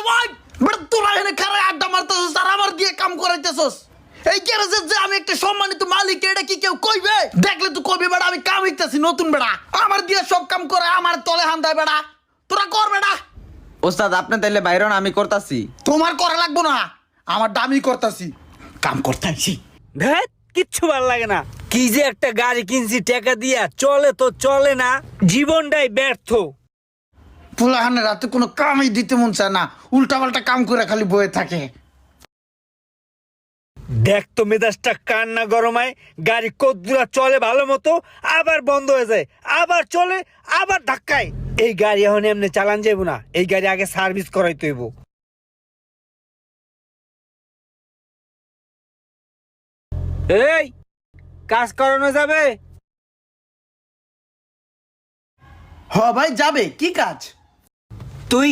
ভাই বেটা তোরা এখানে খারাপ আড্ডা মারতেছস আর আমার দিয়ে কাম করাইতেছস এই গ্যারেজের যে আমি একটা সম্মানিত মালিক এটা কি কেউ কইবে দেখলে তুই কবি বেটা আমি কাম হইতেছি নতুন বেটা আমার দিয়ে সব কাম করে আমার তলে হান্দায় বেটা তোরা কর বেটা ওস্তাদ আপনি তাইলে বাইরন আমি করতাছি। তোমার করা লাগবো না আমার দামি করতাছি কাম করতাছি ধ্যাৎ কিচ্ছু ভালো লাগে না। কি যে একটা গাড়ি কিনছি টাকা দিয়া, চলে তো চলে না, জীবনটাই ব্যর্থ। পোলাহানের রাতে কোনো কামই দিতে মন চায় না, উল্টা পাল্টা কাম করে খালি বয়ে থাকে। দেখ তো মেজাজটা কান্না গরমায়, গাড়ি কদ্দুরা চলে ভালো মতো, আবার বন্ধ হয়ে যায়, আবার চলে, আবার ধাক্কায়। এই গাড়ি এখন এমনি চালান যাইব না, এই গাড়ি আগে সার্ভিস করাইতে হইব। এই কাজ করানো যাবে? হ ভাই যাবে, কি কাজ?